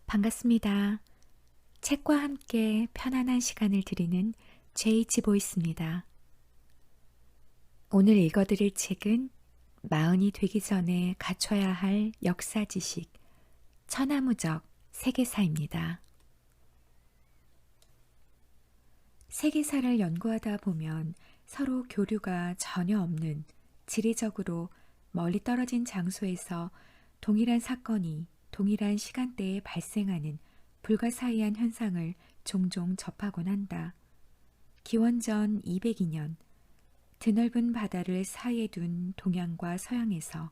반갑습니다. 책과 함께 편안한 시간을 드리는 JH 보이스입니다. 오늘 읽어드릴 책은 마흔이 되기 전에 갖춰야 할 역사 지식, 천하무적 세계사입니다. 세계사를 연구하다 보면 서로 교류가 전혀 없는 지리적으로 멀리 떨어진 장소에서 동일한 사건이 동일한 시간대에 발생하는 불가사의한 현상을 종종 접하곤 한다. 기원전 202년 드넓은 바다를 사이에 둔 동양과 서양에서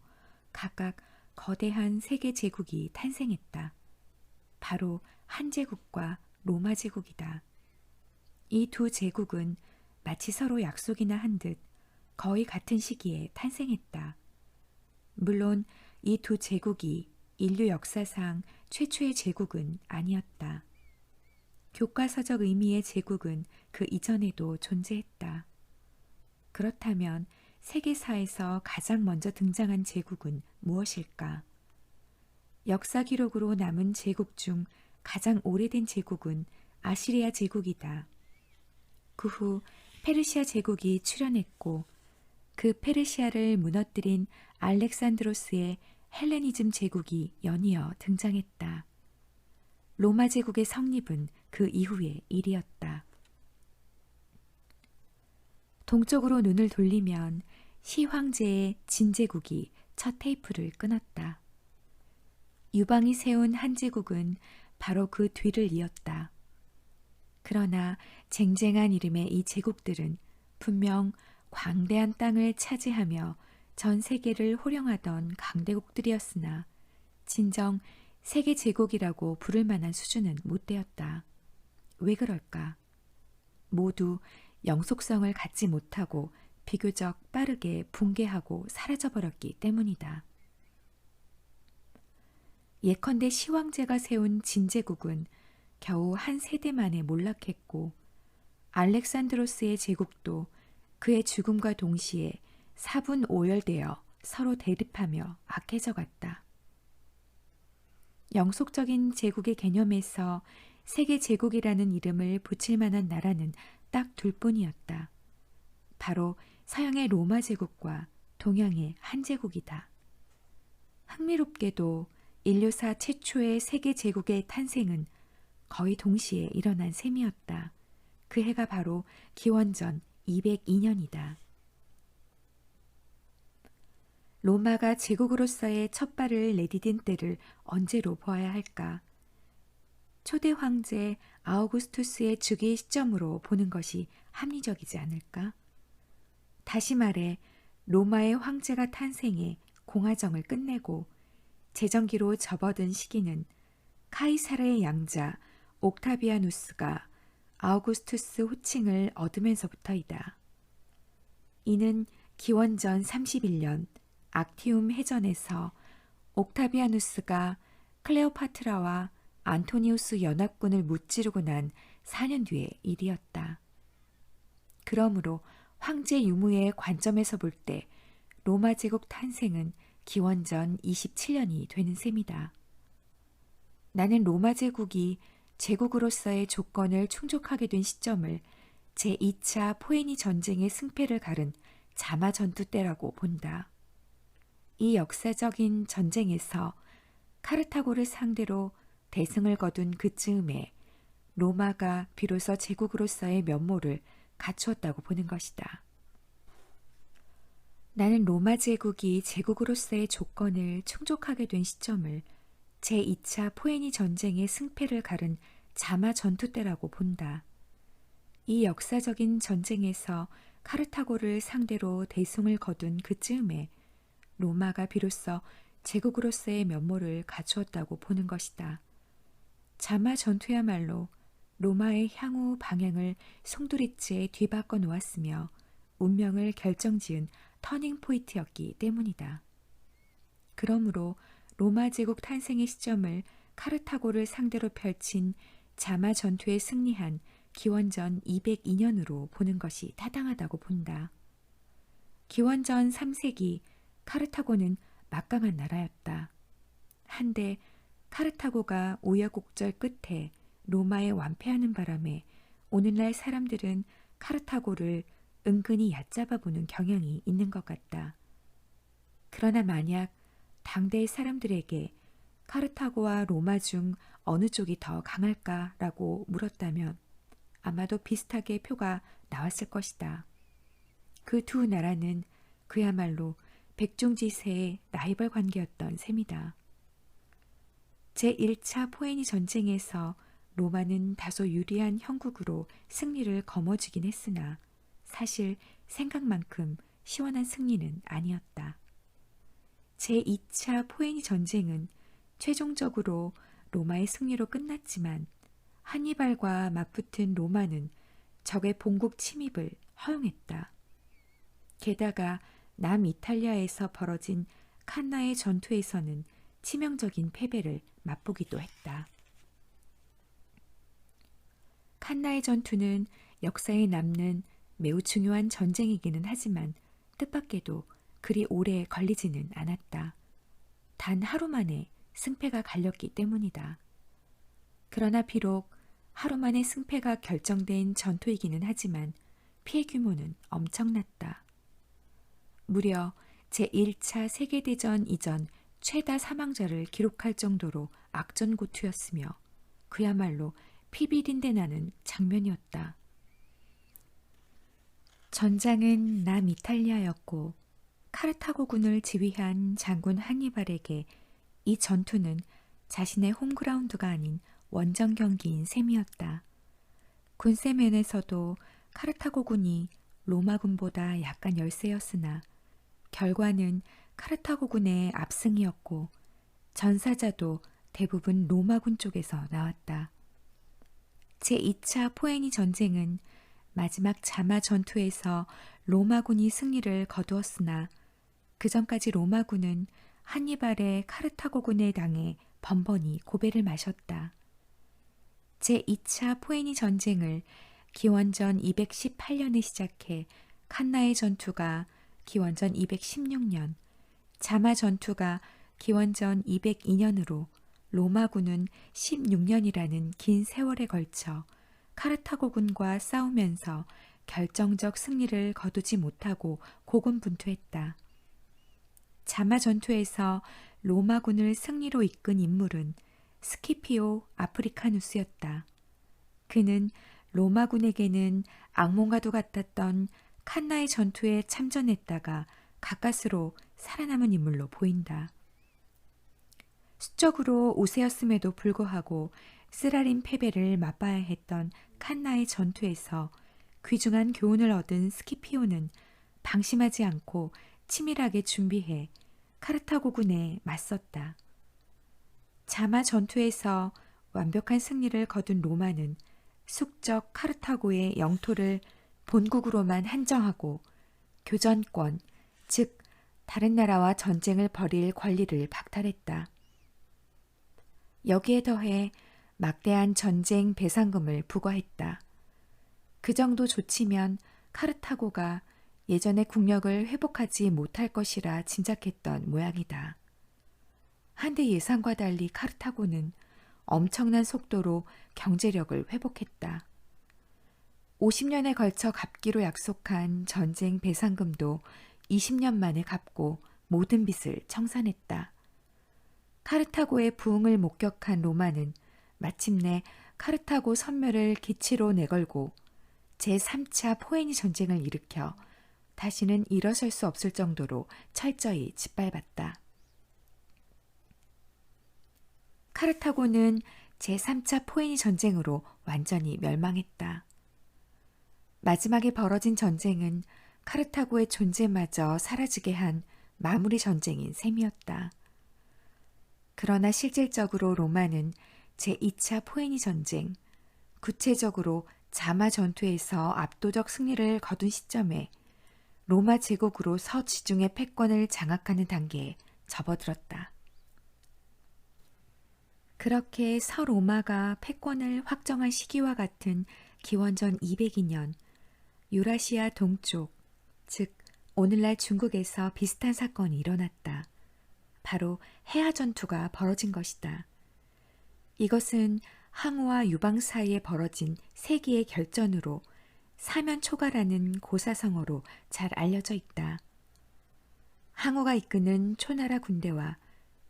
각각 거대한 세계 제국이 탄생했다. 바로 한 제국과 로마 제국이다. 이 두 제국은 마치 서로 약속이나 한 듯 거의 같은 시기에 탄생했다. 물론 이 두 제국이 인류 역사상 최초의 제국은 아니었다. 교과서적 의미의 제국은 그 이전에도 존재했다. 그렇다면 세계사에서 가장 먼저 등장한 제국은 무엇일까? 역사 기록으로 남은 제국 중 가장 오래된 제국은 아시리아 제국이다. 그 후 페르시아 제국이 출현했고 그 페르시아를 무너뜨린 알렉산드로스의 헬레니즘 제국이 연이어 등장했다. 로마 제국의 성립은 그 이후의 일이었다. 동쪽으로 눈을 돌리면 시황제의 진제국이 첫 테이프를 끊었다. 유방이 세운 한 제국은 바로 그 뒤를 이었다. 그러나 쟁쟁한 이름의 이 제국들은 분명 광대한 땅을 차지하며 전 세계를 호령하던 강대국들이었으나 진정 세계 제국이라고 부를 만한 수준은 못 되었다. 왜 그럴까? 모두 영속성을 갖지 못하고 비교적 빠르게 붕괴하고 사라져버렸기 때문이다. 예컨대 시황제가 세운 진제국은 겨우 한 세대 만에 몰락했고 알렉산드로스의 제국도 그의 죽음과 동시에 사분오열되어 서로 대립하며 악해져 갔다. 영속적인 제국의 개념에서 세계 제국이라는 이름을 붙일 만한 나라는 딱 둘뿐이었다. 바로 서양의 로마 제국과 동양의 한 제국이다. 흥미롭게도 인류사 최초의 세계 제국의 탄생은 거의 동시에 일어난 셈이었다. 그 해가 바로 기원전 202년이다. 로마가 제국으로서의 첫 발을 내디딘 때를 언제로 보아야 할까? 초대 황제 아우구스투스의 즉위 시점으로 보는 것이 합리적이지 않을까? 다시 말해 로마의 황제가 탄생해 공화정을 끝내고 제정기로 접어든 시기는 카이사르의 양자 옥타비아누스가 아우구스투스 호칭을 얻으면서부터이다. 이는 기원전 31년 악티움 해전에서 옥타비아누스가 클레오파트라와 안토니우스 연합군을 무찌르고 난 4년 뒤의 일이었다. 그러므로 황제 유무의 관점에서 볼 때 로마 제국 탄생은 기원전 27년이 되는 셈이다. 나는 로마 제국이 제국으로서의 조건을 충족하게 된 시점을 제2차 포에니 전쟁의 승패를 가른 자마 전투 때라고 본다. 이 역사적인 전쟁에서 카르타고를 상대로 대승을 거둔 그즈음에 로마가 비로소 제국으로서의 면모를 갖추었다고 보는 것이다. 나는 로마 제국이 제국으로서의 조건을 충족하게 된 시점을 제2차 포에니 전쟁의 승패를 가른 자마 전투 때라고 본다. 이 역사적인 전쟁에서 카르타고를 상대로 대승을 거둔 그즈음에 로마가 비로소 제국으로서의 면모를 갖추었다고 보는 것이다. 자마 전투야말로 로마의 향후 방향을 송두리째 뒤바꿔 놓았으며 운명을 결정지은 터닝 포인트였기 때문이다. 그러므로 로마 제국 탄생의 시점을 카르타고를 상대로 펼친 자마 전투에 승리한 기원전 202년으로 보는 것이 타당하다고 본다. 기원전 3세기 카르타고는 막강한 나라였다. 한데 카르타고가 우여곡절 끝에 로마에 완패하는 바람에 오늘날 사람들은 카르타고를 은근히 얕잡아 보는 경향이 있는 것 같다. 그러나 만약 당대의 사람들에게 카르타고와 로마 중 어느 쪽이 더 강할까라고 물었다면 아마도 비슷하게 표가 나왔을 것이다. 그 두 나라는 그야말로 백중지세의 라이벌 관계였던 셈이다. 제1차 포에니 전쟁에서 로마는 다소 유리한 형국으로 승리를 거머쥐긴 했으나 사실 생각만큼 시원한 승리는 아니었다. 제2차 포에니 전쟁은 최종적으로 로마의 승리로 끝났지만 한니발과 맞붙은 로마는 적의 본국 침입을 허용했다. 게다가 남이탈리아에서 벌어진 칸나의 전투에서는 치명적인 패배를 맛보기도 했다. 칸나의 전투는 역사에 남는 매우 중요한 전쟁이기는 하지만 뜻밖에도 그리 오래 걸리지는 않았다. 단 하루 만에 승패가 갈렸기 때문이다. 그러나 비록 하루 만에 승패가 결정된 전투이기는 하지만 피해 규모는 엄청났다. 무려 제1차 세계대전 이전 최다 사망자를 기록할 정도로 악전고투였으며 그야말로 피비린내 나는 장면이었다. 전장은 남이탈리아였고 카르타고군을 지휘한 장군 한니발에게 이 전투는 자신의 홈그라운드가 아닌 원정 경기인 셈이었다. 군세 면에서도 카르타고군이 로마군보다 약간 열세였으나 결과는 카르타고군의 압승이었고 전사자도 대부분 로마군 쪽에서 나왔다. 제2차 포에니 전쟁은 마지막 자마 전투에서 로마군이 승리를 거두었으나 그 전까지 로마군은 한니발의 카르타고군에 당해 번번이 고배를 마셨다. 제2차 포에니 전쟁을 기원전 218년에 시작해 칸나의 전투가 기원전 216년, 자마 전투가 기원전 202년으로 로마군은 16년이라는 긴 세월에 걸쳐 카르타고군과 싸우면서 결정적 승리를 거두지 못하고 고군분투했다. 자마 전투에서 로마군을 승리로 이끈 인물은 스키피오 아프리카누스였다. 그는 로마군에게는 악몽과도 같았던 칸나의 전투에 참전했다가 가까스로 살아남은 인물로 보인다. 수적으로 우세였음에도 불구하고 쓰라린 패배를 맛봐야 했던 칸나의 전투에서 귀중한 교훈을 얻은 스키피오는 방심하지 않고 치밀하게 준비해 카르타고군에 맞섰다. 자마 전투에서 완벽한 승리를 거둔 로마는 숙적 카르타고의 영토를 본국으로만 한정하고 교전권, 즉 다른 나라와 전쟁을 벌일 권리를 박탈했다. 여기에 더해 막대한 전쟁 배상금을 부과했다. 그 정도 조치면 카르타고가 예전의 국력을 회복하지 못할 것이라 짐작했던 모양이다. 한데 예상과 달리 카르타고는 엄청난 속도로 경제력을 회복했다. 50년에 걸쳐 갚기로 약속한 전쟁 배상금도 20년 만에 갚고 모든 빚을 청산했다. 카르타고의 부흥을 목격한 로마는 마침내 카르타고 선멸을 기치로 내걸고 제3차 포에니 전쟁을 일으켜 다시는 일어설 수 없을 정도로 철저히 짓밟았다. 카르타고는 제3차 포에니 전쟁으로 완전히 멸망했다. 마지막에 벌어진 전쟁은 카르타고의 존재마저 사라지게 한 마무리 전쟁인 셈이었다. 그러나 실질적으로 로마는 제2차 포에니 전쟁, 구체적으로 자마 전투에서 압도적 승리를 거둔 시점에 로마 제국으로 서지중해 패권을 장악하는 단계에 접어들었다. 그렇게 서로마가 패권을 확정한 시기와 같은 기원전 202년 유라시아 동쪽, 즉 오늘날 중국에서 비슷한 사건이 일어났다. 바로 해아 전투가 벌어진 것이다. 이것은 항우와 유방 사이에 벌어진 세기의 결전으로 사면초가라는 고사성어로 잘 알려져 있다. 항우가 이끄는 초나라 군대와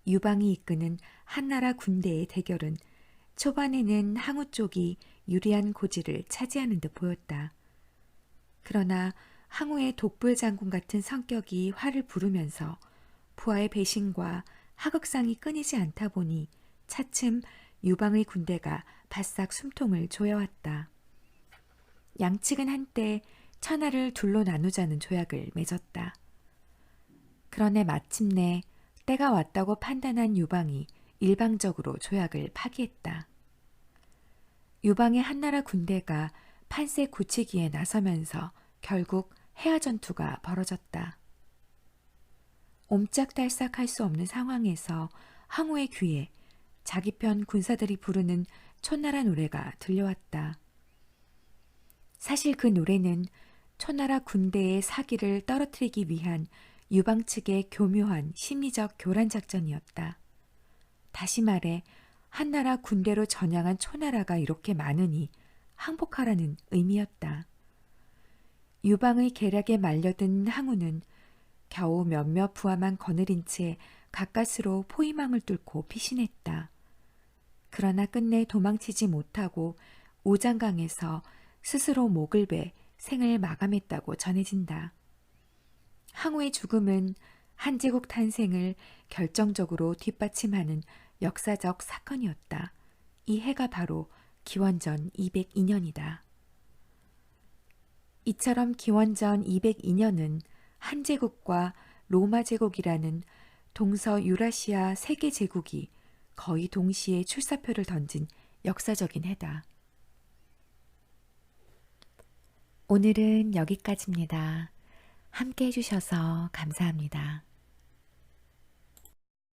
유방이 이끄는 한나라 군대의 대결은 초반에는 항우 쪽이 유리한 고지를 차지하는 듯 보였다. 그러나 항우의 독불 장군 같은 성격이 화를 부르면서 부하의 배신과 하극상이 끊이지 않다 보니 차츰 유방의 군대가 바싹 숨통을 조여왔다. 양측은 한때 천하를 둘로 나누자는 조약을 맺었다. 그러나 마침내 때가 왔다고 판단한 유방이 일방적으로 조약을 파기했다. 유방의 한나라 군대가 판세 굳히기에 나서면서 결국 해화 전투가 벌어졌다. 옴짝달싹할 수 없는 상황에서 항우의 귀에 자기 편 군사들이 부르는 초나라 노래가 들려왔다. 사실 그 노래는 초나라 군대의 사기를 떨어뜨리기 위한 유방 측의 교묘한 심리적 교란 작전이었다. 다시 말해 한나라 군대로 전향한 초나라가 이렇게 많으니 항복하라는 의미였다. 유방의 계략에 말려든 항우는 겨우 몇몇 부하만 거느린 채 가까스로 포위망을 뚫고 피신했다. 그러나 끝내 도망치지 못하고 오장강에서 스스로 목을 배 생을 마감했다고 전해진다. 항우의 죽음은 한제국 탄생을 결정적으로 뒷받침하는 역사적 사건이었다. 이 해가 바로 기원전 202년이다. 이처럼 기원전 202년은 한제국과 로마 제국이라는 동서 유라시아 세 개 제국이 거의 동시에 출사표를 던진 역사적인 해다. 오늘은 여기까지입니다. 함께 해주셔서 감사합니다.